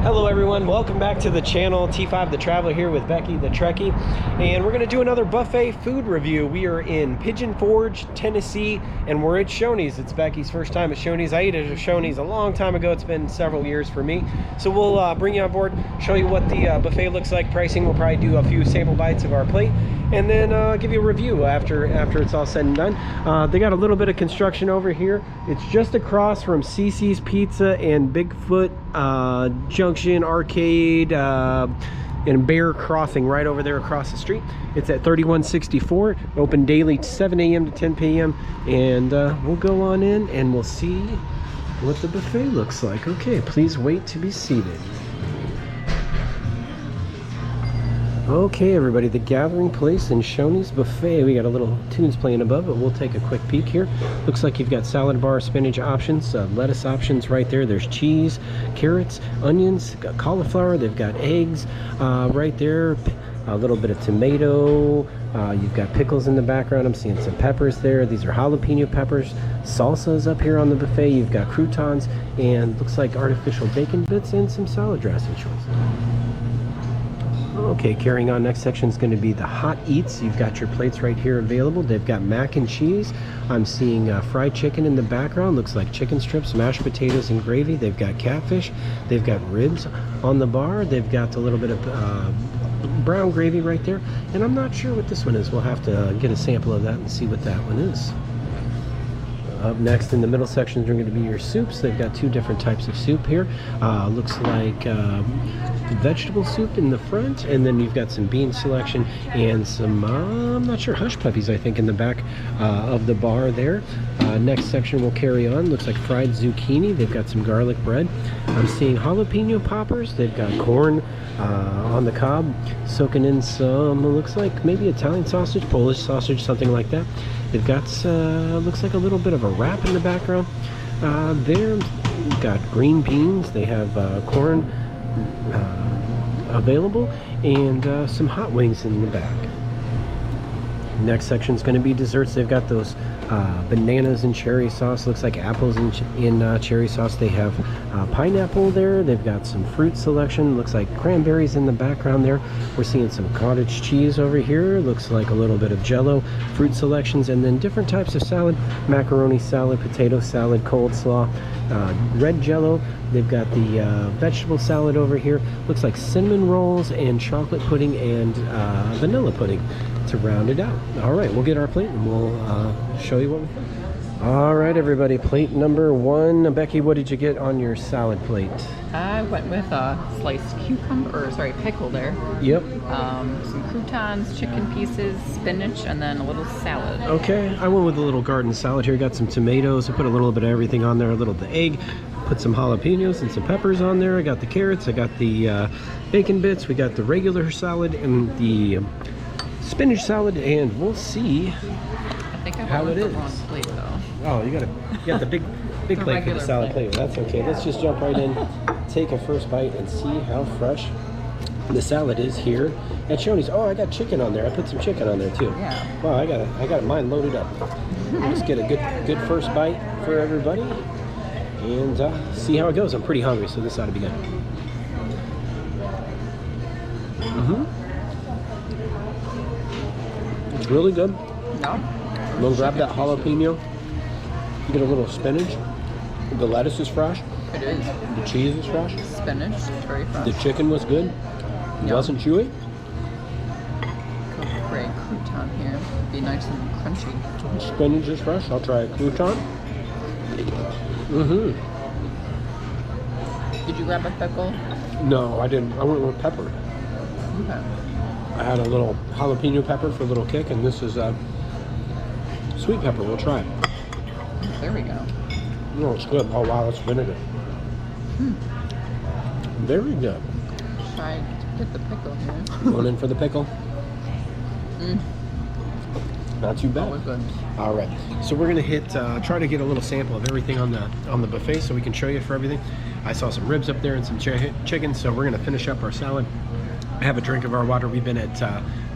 Hello everyone, welcome back to the channel. T5 the Traveler here with Becky the Trekkie, and we're going to do another buffet food review. We are in Pigeon Forge, Tennessee, and we're at Shoney's. It's Becky's first time at Shoney's. I ate at Shoney's a long time ago. It's been several years for me. So we'll bring you on board, show you what the buffet looks like, pricing. We'll probably do a few sample bites of our plate, and then give you a review after it's all said and done. They got a little bit of construction over here. It's just across from CC's Pizza and Bigfoot Junction Arcade and Bear Crossing, right over there across the street. It's at 3164, open daily 7 a.m. to 10 p.m. and we'll go on in and we'll see what the buffet looks like. Okay, please wait to be seated. Okay everybody, the gathering place in Shoney's buffet. We got a little tunes playing above, but we'll take a quick peek here. Looks like you've got salad bar, spinach options, lettuce options right there. There's cheese, carrots, onions, got cauliflower. They've got eggs right there, a little bit of tomato. You've got pickles in the background. I'm seeing some peppers there. These are jalapeno peppers. Salsa is up here on the buffet. You've got croutons and looks like artificial bacon bits and some salad dressing choices. Okay, carrying on, next section is going to be the hot eats. You've got your plates right here available. They've got mac and cheese. I'm seeing fried chicken in the background. Looks like chicken strips, mashed potatoes, and gravy. They've got catfish. They've got ribs on the bar. They've got a little bit of brown gravy right there. And I'm not sure what this one is. We'll have to get a sample of that and see what that one is. Up next in the middle section are going to be your soups. They've got two different types of soup here. Looks like vegetable soup in the front, and then you've got some bean selection and some, I'm not sure, hush puppies, I think, in the back of the bar there. Next section will carry on. Looks like fried zucchini. They've got some garlic bread. I'm seeing jalapeno poppers. They've got corn on the cob, soaking in some, looks like maybe Italian sausage, Polish sausage, something like that. They've got, looks like a little bit of a wrap in the background. There, we've got green beans. They have corn available, and some hot wings in the back. Next section is going to be desserts. They've got those bananas and cherry sauce. Looks like apples in cherry sauce. They have pineapple there. They've got some fruit selection. Looks like cranberries in the background there. We're seeing some cottage cheese over here. Looks like a little bit of jello, fruit selections, and then different types of salad. Macaroni salad, potato salad, coleslaw, red jello. They've got the vegetable salad over here. Looks like cinnamon rolls and chocolate pudding and vanilla pudding to round it out. All right, we'll get our plate and we'll show you what we think. All right, everybody, plate number one. Becky, what did you get on your salad plate? I went with a sliced cucumber, or sorry, pickle there. Yep. Some croutons, chicken pieces, spinach, and then a little salad. Okay, I went with a little garden salad here. Got some tomatoes. I put a little bit of everything on there. A little bit of egg. Put some jalapenos and some peppers on there. I got the carrots. I got the bacon bits. We got the regular salad and the spinach salad, and we'll see I think I how it the is. wrong plate though. Oh, you got the big plate for the salad plate. That's okay. Let's just jump right in, take a first bite, and see how fresh the salad is here at Shoney's. Oh, I got chicken on there. I put some chicken on there too. Yeah. Wow, I got mine loaded up. Let's get a good first bite for everybody, and see how it goes. I'm pretty hungry, so this ought to be good. It's really good. No. We'll grab that jalapeno. Get a little spinach. The lettuce is fresh. It is. The cheese is fresh. Spinach, it's very fresh. The chicken was good. It wasn't chewy. Go for a crouton here. Be nice and crunchy. Spinach is fresh. I'll try a crouton. Did you grab a pickle? No, I didn't. I went with pepper. Okay. I had a little jalapeno pepper for a little kick, and this is sweet pepper. We'll try it. There we go. No, it's good. Oh wow, that's vinegar. Very good. Try to get the pickle here. Going in for the pickle. Not too bad. That was good. All right, so we're gonna try to get a little sample of everything on the buffet, so we can show you for everything. I saw some ribs up there and some chicken, so we're gonna finish up our salad. Have a drink of our water. We've been at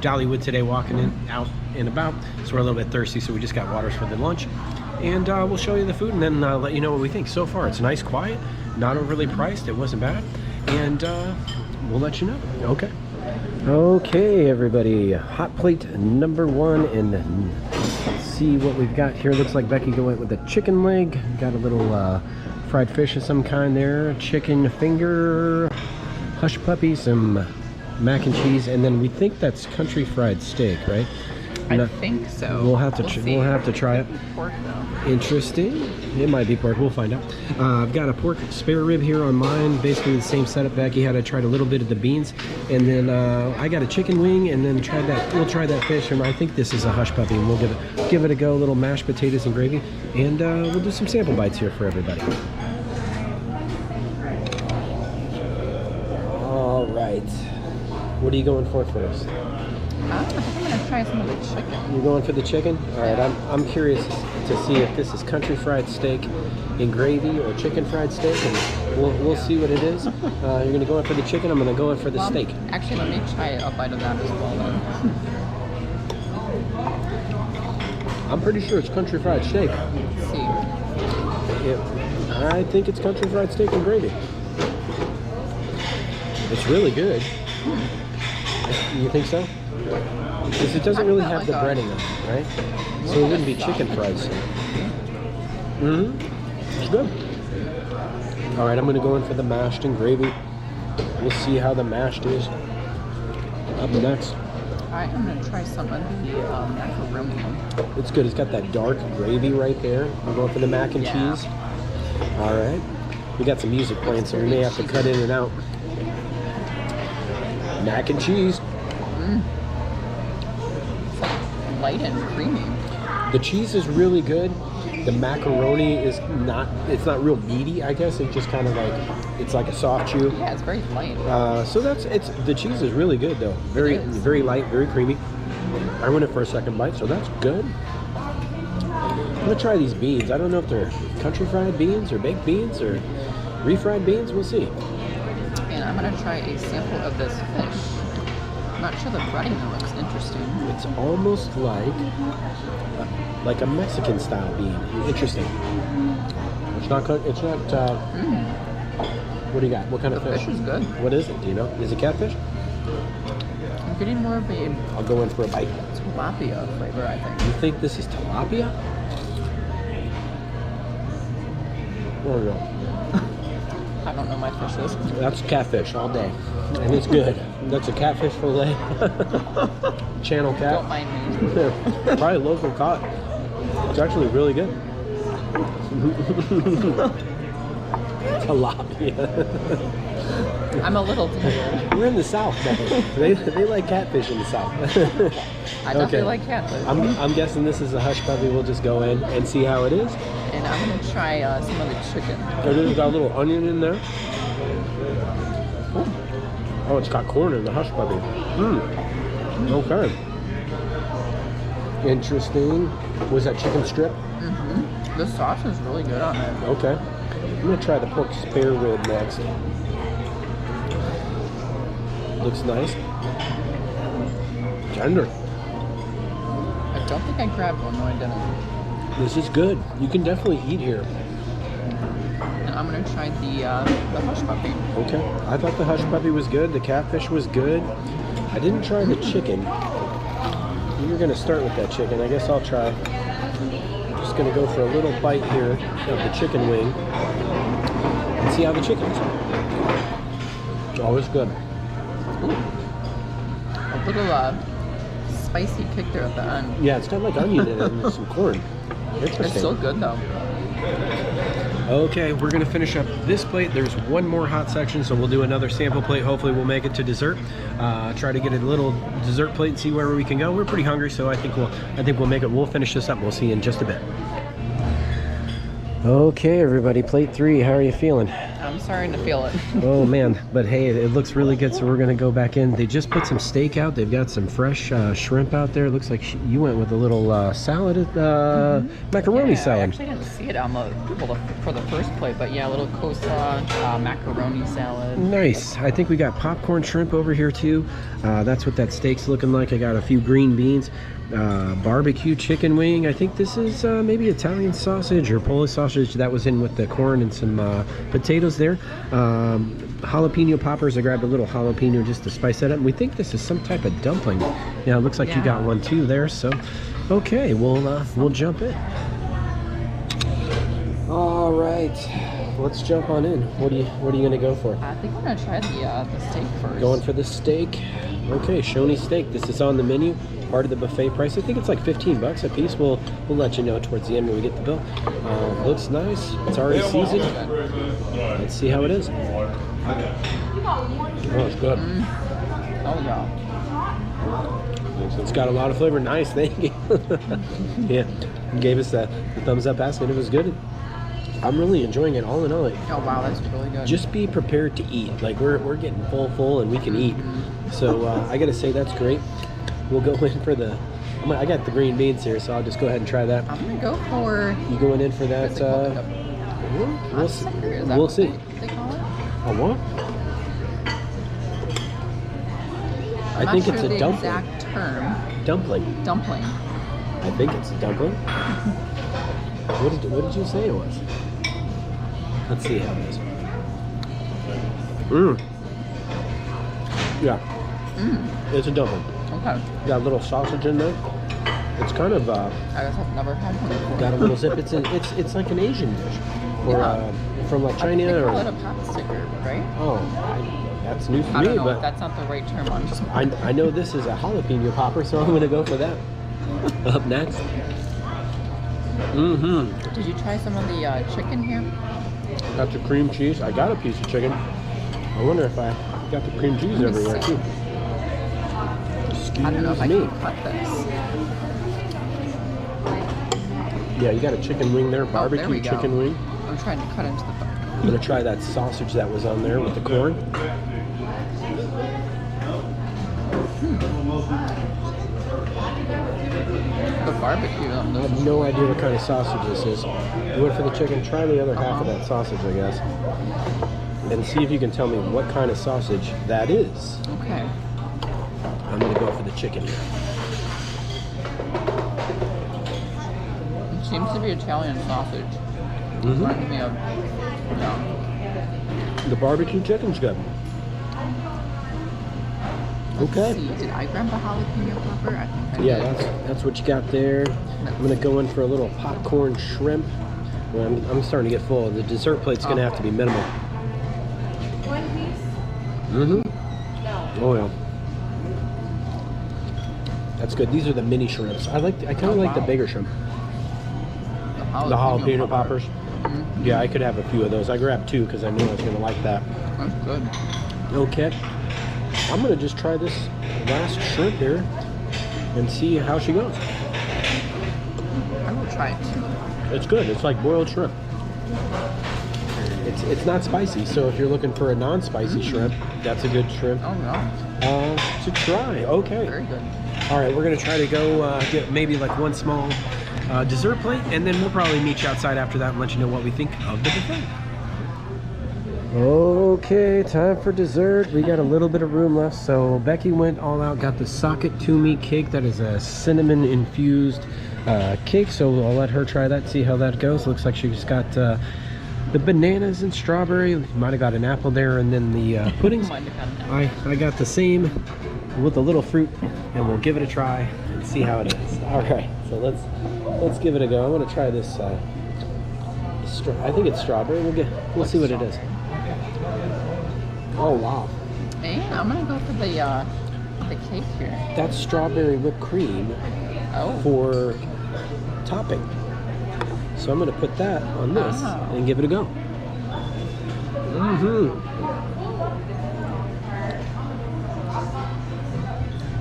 Dollywood today, walking out and about, so we're a little bit thirsty, so we just got waters for the lunch. And we'll show you the food and then let you know what we think. So far, it's nice, quiet, not overly priced. It wasn't bad. and we'll let you know. Okay. Okay, everybody. Hot plate number 1, and let's see what we've got here. Looks like Becky went with a chicken leg. Got a little fried fish of some kind there. Chicken finger, hush puppy, some mac and cheese, and then we think that's country fried steak, right? I think so. We'll have to try it. Pork though. Interesting. It might be pork. We'll find out. I've got a pork spare rib here on mine. Basically the same setup Becky had. I tried a little bit of the beans, and then I got a chicken wing, and then we'll try that fish. And I think this is a hush puppy, and we'll give it a go. A little mashed potatoes and gravy, and we'll do some sample bites here for everybody. All right. What are you going for first? I think I'm gonna try some of the chicken. You're going for the chicken? All right, I'm curious to see if this is country fried steak in gravy or chicken fried steak, and we'll see what it is. You're gonna go in for the chicken. I'm gonna go in for the steak. Actually, let me try a bite of that as well. Then. I'm pretty sure it's country fried steak. Let's see. I think it's country fried steak and gravy. It's really good. You think so? Because it doesn't really have the breading on it, right? So it wouldn't be chicken fried steak. It's good. All right, I'm going to go in for the mashed and gravy. We'll see how the mashed is. Up next. All right, I'm going to try some of the macaroni. It's good. It's got that dark gravy right there. We're going for the mac and cheese. All right. We got some music playing, so we may have to cut in and out. Mac and cheese. It's like light and creamy. The cheese is really good. The macaroni is not, it's not real meaty, I guess. It's just kind of like, it's like a soft chew. Yeah, it's very light. So the cheese is really good though. Very light, very creamy. I went in for a second bite, so that's good. I'm gonna try these beans. I don't know if they're country fried beans or baked beans or refried beans. We'll see. And I'm gonna try a sample of this fish. I'm not sure the breading looks interesting. It's almost like a Mexican style bean. Interesting. It's not. What do you got? What kind of fish? The fish is good. What is it? Do you know? Is it catfish? I'm getting more of a I'll go in for a bite. tilapia flavor, I think. You think this is tilapia? Oh no. I don't know my fishes. That's catfish all day, and it's good. That's a catfish fillet. Channel cat. Don't mind me. Probably local caught. It's actually really good. Tilapia. I'm a little tired. We're in the South, though. They like catfish in the South. I definitely like catfish. I'm guessing this is a hush puppy. We'll just go in and see how it is. And I'm going to try some of the chicken. It's got a little onion in there. Oh, it's got corn in the hush puppy. Okay. Interesting. Was that chicken strip? The sauce is really good on it. Okay. I'm going to try the pork spare rib next. Looks nice. Tender. I don't think I grabbed one. No, I didn't. This is good. You can definitely eat here. And I'm going to try the hush puppy. Okay. I thought the hush puppy was good. The catfish was good. I didn't try the chicken. You're going to start with that chicken. I guess I'll try. I'm just going to go for a little bite here of the chicken wing and see how the chicken is. Oh, it's good. Ooh. A little spicy kick there at the end. Yeah, it's got like onion in it and some corn. Interesting. It's so good though. Okay, we're gonna finish up this plate. There's one more hot section, so we'll do another sample plate. Hopefully we'll make it to dessert. Try to get a little dessert plate and see where we can go. We're pretty hungry, so I think we'll make it. We'll finish this up. We'll see you in just a bit. Okay, everybody, plate 3. How are you feeling? I'm starting to feel it. Oh man, but hey, it looks really good, so we're gonna go back in. They just put some steak out. They've got some fresh shrimp out there. It looks like you went with a little salad, macaroni salad. I actually didn't see it on for the first plate, but yeah, a little coleslaw, macaroni salad. Nice. I think we got popcorn shrimp over here too. That's what that steak's looking like. I got a few green beans. Barbecue chicken wing. I think this is maybe Italian sausage or Polish sausage that was in with the corn and some potatoes there. Jalapeno poppers. I grabbed a little jalapeno just to spice that up. And we think this is some type of dumpling. Yeah, it looks like you got one too there. So, okay, we'll jump in. All right, let's jump on in. What are you gonna go for? I think I'm gonna try the steak first. Going for the steak. Okay, Shoney steak. This is on the menu, part of the buffet price. I think it's like 15 bucks a piece. We'll let you know towards the end when we get the bill. Looks nice. It's already seasoned. Let's see how it is. Oh, it's good. Oh yeah. It's got a lot of flavor. Nice, thank you. Yeah, gave us the thumbs up asking if it was good. I'm really enjoying it all in all. Oh wow, that's really good. Just be prepared to eat. Like we're getting full and we can eat. So I gotta say that's great. We'll go in for the. I got the green beans here, so I'll just go ahead and try that. I'm gonna go for. You going in for that? We'll see. We'll see. They call it? A what? I think it's a dumpling. Exact term. Dumpling. Dumpling. I think it's a dumpling. What did you say it was? Let's see how it is. Yeah. It's a dumpling. Okay. Got a little sausage in there. It's kind of I guess I've never had one before. got a little zip. It's like an Asian dish, or from like China, They call or it a pot sticker, right? that's news to I me. don't know But if that's not the right term. I'm just. I know this is a jalapeno popper, so I'm gonna go for that. Up next. Did you try some of the chicken here? Got the cream cheese. I got a piece of chicken. I wonder if I got the cream cheese everywhere too. Excuse I don't know if I me. can cut this. Yeah, you got a chicken wing there, barbecue there we go. chicken wing. I'm trying to cut into the. I'm gonna try that sausage that was on there with the corn. The barbecue on I this. have no idea what kind of sausage this is. You went for the chicken. Try the other half of that sausage, I guess, and see if you can tell me what kind of sausage that is. Okay. I'm gonna go for the chicken here. It seems to be Italian sausage. Reminds me of. Yeah. The barbecue chicken's good. Let's Okay. see. Did I grab the jalapeno pepper? I think I Yeah, did. that's what you got there. I'm gonna go in for a little popcorn shrimp. Well, I'm starting to get full. The dessert plate's gonna have to be minimal. One piece? No. No. Oh yeah. That's good. These are the mini shrimps. I kind of like the bigger shrimp. The jalapeno poppers. Yeah, I could have a few of those. I grabbed 2 because I knew I was gonna like that. That's good. Okay. I'm gonna just try this last shrimp here and see how she goes. I will try it too. It's good. It's like boiled shrimp. It's not spicy, so if you're looking for a non-spicy shrimp, that's a good shrimp Oh no. to try. Okay. Very good. All right, we're gonna try to go get maybe like one small dessert plate, and then we'll probably meet you outside after that and let you know what we think of the buffet. Okay, time for dessert. We got a little bit of room left, so Becky went all out, got the socket to me cake. That is a cinnamon infused cake, so I'll let her try that, see how that goes. Looks like she's got the bananas and strawberry. Might have got an apple there, and then the puddings. I got the same with a little fruit, and we'll give it a try and see how it is. All right, so let's give it a go. I'm gonna try this. I think it's strawberry. We'll see what it is. Oh wow! And I'm gonna go for the cake here. That's strawberry whipped cream for topping. So I'm gonna put that on this and give it a go.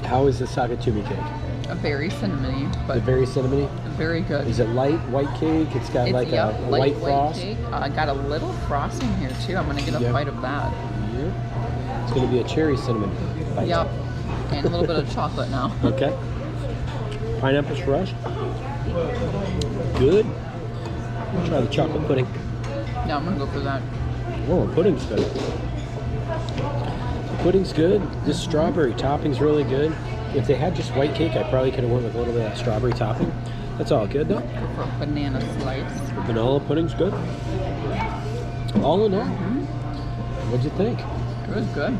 How is the sagatumi cake? A very cinnamony, but Is it very cinnamony? very good. Is it light white cake? It's got like a light white frost. cake. I got a little frosting here too. I'm gonna get a bite of that. Yeah. It's gonna be a cherry cinnamon bite. Yep. And a little bit of chocolate now. Okay. Pineapple's fresh. Good. Try the chocolate pudding. Yeah, I'm gonna go for that. Oh, the pudding's good. The pudding's good. This strawberry topping's really good. If they had just white cake, I probably could have went with a little bit of that strawberry topping. That's all good though. Go for a banana slice. The vanilla pudding's good. All in all, What'd you think? It was good.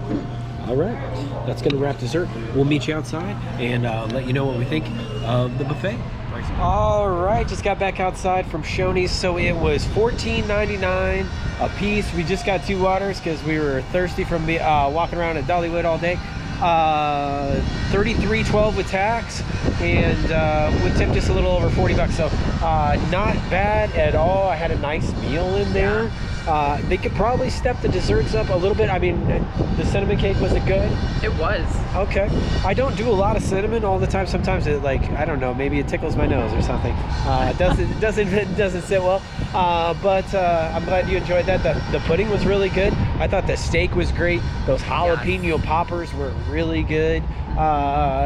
All right, that's going to wrap dessert. We'll meet you outside and let you know what we think of the buffet. All right, just got back outside from Shoney's, so it was $14.99 a piece. We just got 2 waters because we were thirsty from walking around at Dollywood all day. $33.12 with tax, and would tip just a little over 40 bucks. So not bad at all. I had a nice meal in there. They could probably step the desserts up a little bit. I mean, the cinnamon cake, was it good? It was. Okay. I don't do a lot of cinnamon all the time. Sometimes it, like, I don't know, maybe it tickles my nose or something. It doesn't sit well. But I'm glad you enjoyed that. The pudding was really good. I thought the steak was great. Those jalapeno poppers were really good.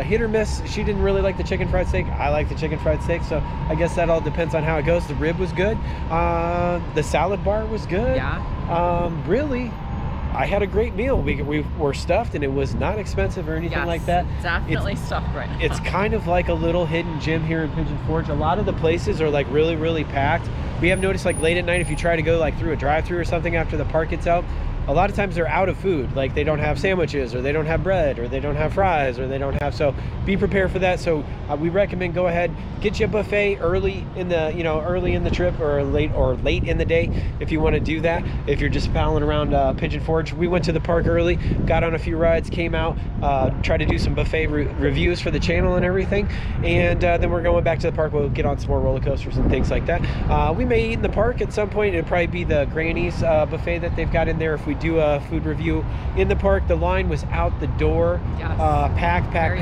Hit or miss. She didn't really like the chicken fried steak. I like the chicken fried steak, so I guess that all depends on how it goes. The rib was good. The salad bar was good. Yeah. Really, I had a great meal. We were stuffed, and it was not expensive or anything like that. Definitely stuffed right now. It's kind of like a little hidden gem here in Pigeon Forge. A lot of the places are like really, really packed. We have noticed, like, late at night, if you try to go like through a drive-through or something after the park gets out, a lot of times they're out of food. Like, they don't have sandwiches, or they don't have bread, or they don't have fries, or they don't have, so be prepared for that. So we recommend go ahead, get you a buffet early in the trip, or late in the day if you want to do that. If you're just palling around Pigeon Forge, we went to the park early, got on a few rides, came out, tried to do some buffet reviews for the channel and everything, and then we're going back to the park. We'll get on some more roller coasters and things like that. We may eat in the park at some point. It'll probably be the Granny's buffet that they've got in there. If we do a food review in the park, the line was out the door. Yes. Packed. Long.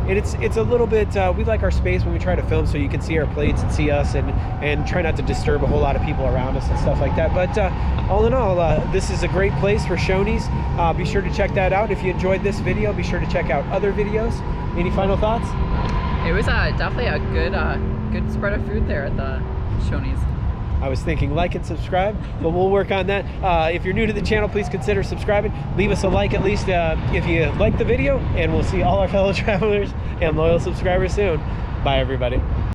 And it's a little bit, we like our space when we try to film, so you can see our plates and see us, and try not to disturb a whole lot of people around us and stuff like that. But all in all, this is a great place for Shoney's. Be sure to check that out. If you enjoyed this video, be sure to check out other videos. Any final thoughts? It was definitely a good spread of food there at the Shoney's. I was thinking like and subscribe, but we'll work on that. If you're new to the channel, please consider subscribing. Leave us a like at least if you like the video, and we'll see all our fellow travelers and loyal subscribers soon. Bye, everybody.